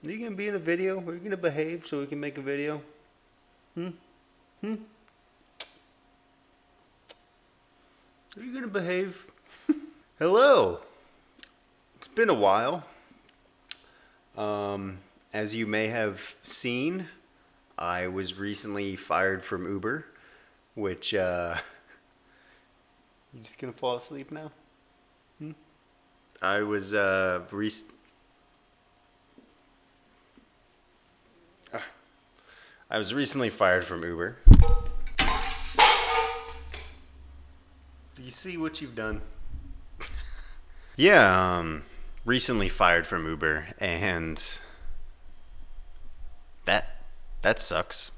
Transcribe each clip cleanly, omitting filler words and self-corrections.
Are you gonna be in a video? Are you gonna behave so we can make a video? Hmm? Hmm? Are you gonna behave? Hello! It's been a while. As you may have seen, I was recently fired from Uber, which, you just gonna fall asleep now? I was, I was recently fired from Uber. Do you see what you've done? Yeah, recently fired from Uber, and that sucks.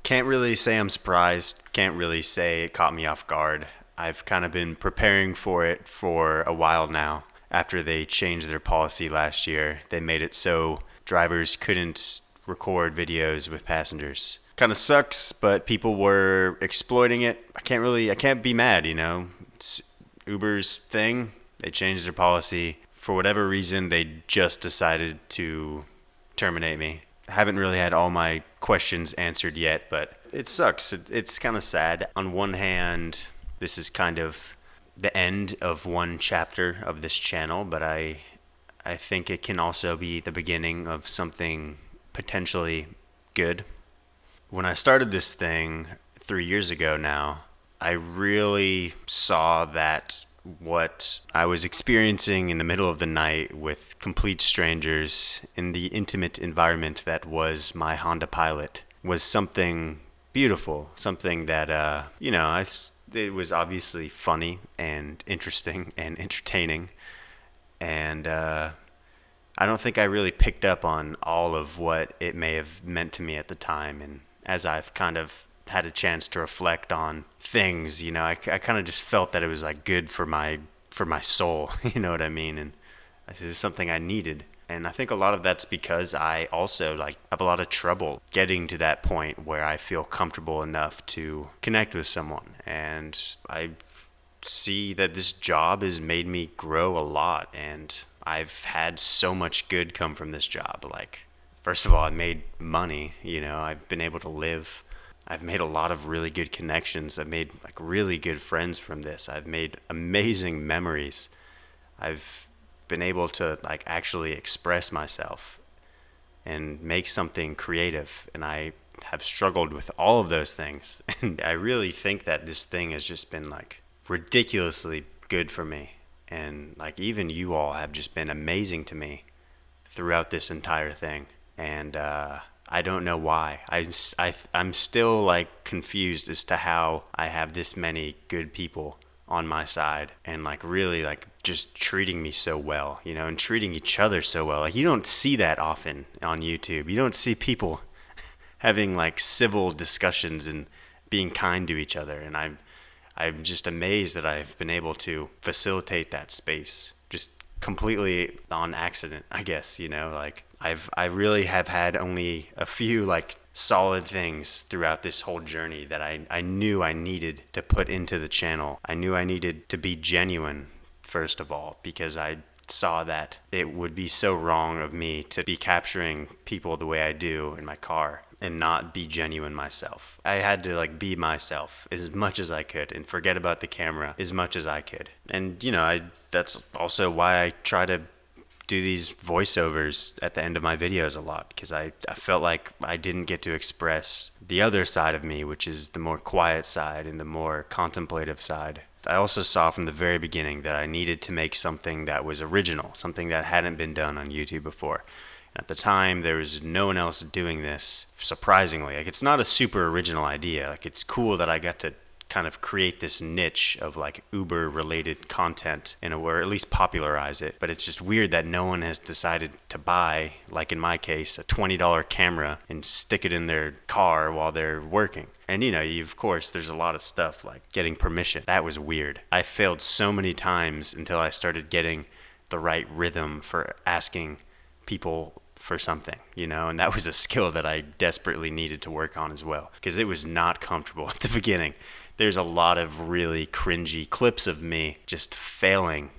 Can't really say I'm surprised. Can't really say it caught me off guard. I've kind of been preparing for it for a while now. After they changed their policy last year, they made it so drivers couldn't record videos with passengers. Kind of sucks, but people were exploiting it. I can't be mad, you know. It's Uber's thing. They changed their policy. For whatever reason, they just decided to terminate me. I haven't really had all my questions answered yet, but it sucks. It's kind of sad. On one hand, this is kind of the end of one chapter of this channel, but I think it can also be the beginning of something potentially good. When I started this thing 3 years ago now, I really saw that what I was experiencing in the middle of the night with complete strangers in the intimate environment that was my Honda Pilot was something beautiful, something that, it was obviously funny and interesting and entertaining. And I don't think I really picked up on all of what it may have meant to me at the time. And as I've kind of had a chance to reflect on things, I kind of just felt that it was like good for my soul, you know what I mean? And it was something I needed. And I think a lot of that's because I also like have a lot of trouble getting to that point where I feel comfortable enough to connect with someone. And I see that this job has made me grow a lot, and I've had so much good come from this job. Like, first of all, I made money, I've been able to live. I've made a lot of really good connections. I've made like really good friends from this. I've made amazing memories. I've been able to like actually express myself and make something creative. And I have struggled with all of those things. And I really think that this thing has just been like ridiculously good for me. And like even you all have just been amazing to me throughout this entire thing. And I don't know why. I'm still like confused as to how I have this many good people on my side and like really like just treating me so well, and treating each other so well. Like you don't see that often on YouTube. You don't see people having like civil discussions and being kind to each other. And I'm just amazed that I've been able to facilitate that space just completely on accident, I guess, like I really have had only a few like solid things throughout this whole journey that I knew I needed to put into the channel. I knew I needed to be genuine, first of all, because I saw that it would be so wrong of me to be capturing people the way I do in my car and not be genuine myself. I had to like be myself as much as I could and forget about the camera as much as I could. And that's also why I try to do these voiceovers at the end of my videos a lot, because I felt like I didn't get to express the other side of me, which is the more quiet side and the more contemplative side. I also saw from the very beginning that I needed to make something that was original, something that hadn't been done on YouTube before. At the time, there was no one else doing this, surprisingly. Like, it's not a super original idea. Like, it's cool that I got to kind of create this niche of like Uber related content or at least popularize it. But it's just weird that no one has decided to buy, like in my case, a $20 camera and stick it in their car while they're working. And of course, there's a lot of stuff like getting permission. That was weird. I failed so many times until I started getting the right rhythm for asking people for something, and that was a skill that I desperately needed to work on as well, because it was not comfortable at the beginning. There's a lot of really cringy clips of me just failing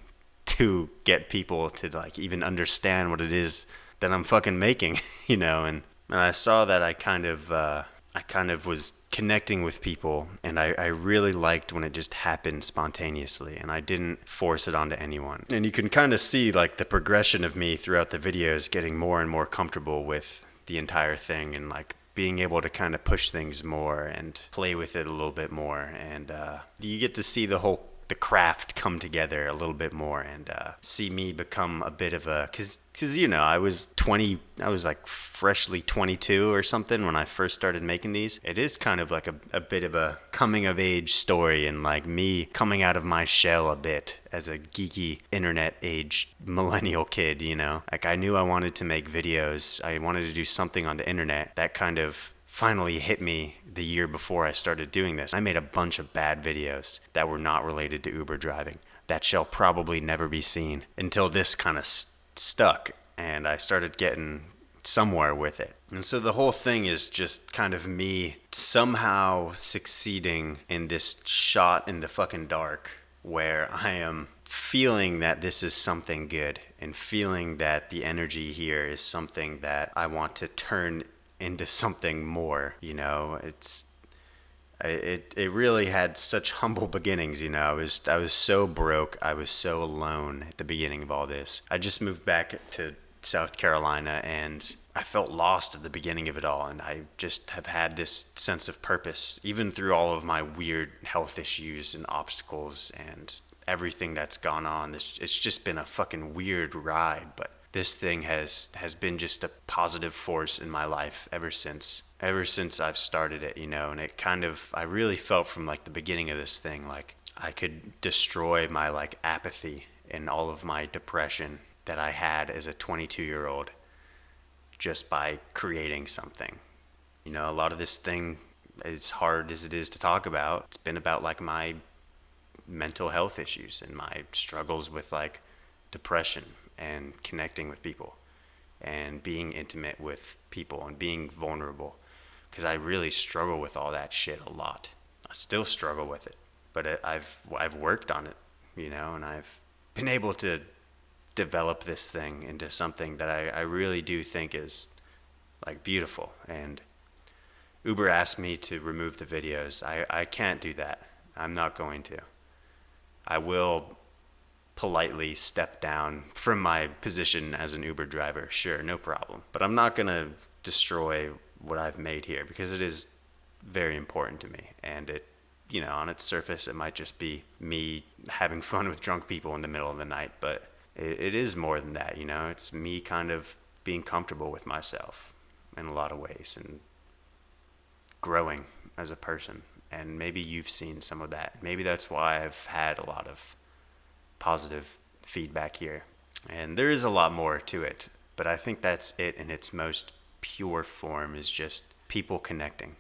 to get people to like even understand what it is that I'm fucking making, and I saw that I kind of was connecting with people, and I really liked when it just happened spontaneously and I didn't force it onto anyone. And you can kind of see like the progression of me throughout the videos getting more and more comfortable with the entire thing, and like being able to kind of push things more and play with it a little bit more, and you get to see the craft come together a little bit more, and see me become a bit of a, because I was like freshly 22 or something when I first started making these. It is kind of like a bit of a coming of age story, and like me coming out of my shell a bit as a geeky internet age millennial kid, like I knew I wanted to make videos. I wanted to do something on the internet. That kind of finally hit me the year before I started doing this. I made a bunch of bad videos that were not related to Uber driving that shall probably never be seen until this kind of stuck, and I started getting somewhere with it. And so the whole thing is just kind of me somehow succeeding in this shot in the fucking dark where I am feeling that this is something good, and feeling that the energy here is something that I want to turn into something more. It really had such humble beginnings. I was so broke, I was so alone at the beginning of all this. I just moved back to South Carolina, and I felt lost at the beginning of it all, and I just have had this sense of purpose even through all of my weird health issues and obstacles and everything that's gone on. It's just been a fucking weird ride, but this thing has been just a positive force in my life ever since I've started it, and it kind of, I really felt from like the beginning of this thing, like I could destroy my like apathy and all of my depression that I had as a 22-year-old just by creating something. A lot of this thing, as hard as it is to talk about, it's been about like my mental health issues and my struggles with like depression and connecting with people and being intimate with people and being vulnerable, because I really struggle with all that shit a lot. I still struggle with it, but I've worked on it, and I've been able to develop this thing into something that I really do think is like beautiful. And Uber asked me to remove the videos. I can't do that. I'm not going to. I will politely step down from my position as an Uber driver, sure, no problem. But I'm not going to destroy what I've made here, because it is very important to me. And it, on its surface, it might just be me having fun with drunk people in the middle of the night, but it is more than that, It's me kind of being comfortable with myself in a lot of ways and growing as a person. And maybe you've seen some of that. Maybe that's why I've had a lot of positive feedback here. And there is a lot more to it, but I think that's it in its most pure form, is just people connecting.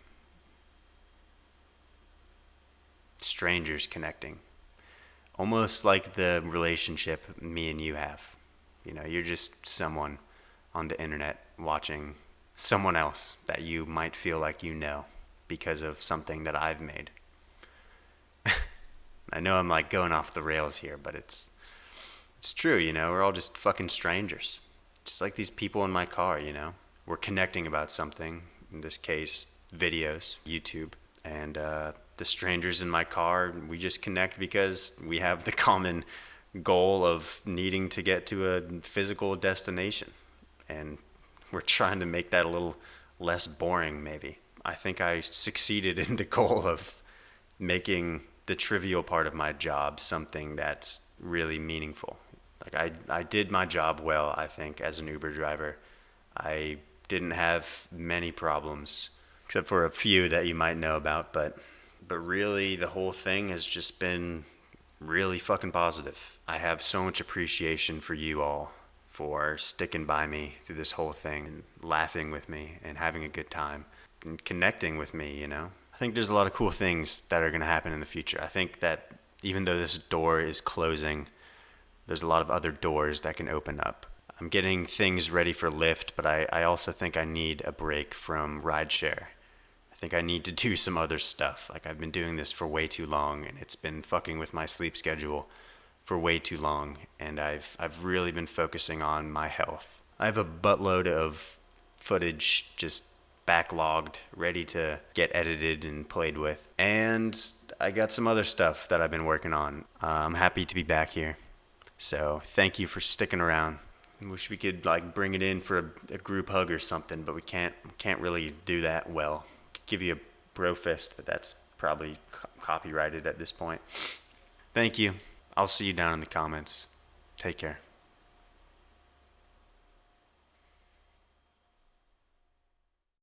Strangers connecting. Almost like the relationship me and you have. You're just someone on the internet watching someone else that you might feel like because of something that I've made. I know I'm like going off the rails here, but it's true, we're all just fucking strangers. Just like these people in my car, We're connecting about something, in this case, videos, YouTube, and the strangers in my car, we just connect because we have the common goal of needing to get to a physical destination. And we're trying to make that a little less boring, maybe. I think I succeeded in the goal of making the trivial part of my job something that's really meaningful. Like I did my job well, I think, as an Uber driver. I didn't have many problems, except for a few that you might know about, but really the whole thing has just been really fucking positive. I have so much appreciation for you all for sticking by me through this whole thing and laughing with me and having a good time and connecting with me, I think there's a lot of cool things that are going to happen in the future. I think that even though this door is closing, there's a lot of other doors that can open up. I'm getting things ready for Lyft, but I also think I need a break from rideshare. I think I need to do some other stuff. Like, I've been doing this for way too long, and it's been fucking with my sleep schedule for way too long, and I've really been focusing on my health. I have a buttload of footage just backlogged, ready to get edited and played with. And I got some other stuff that I've been working on. I'm happy to be back here. So thank you for sticking around. I wish we could like bring it in for a group hug or something, but we can't really do that well. Give you a bro fist, but that's probably copyrighted at this point. Thank you. I'll see you down in the comments. Take care.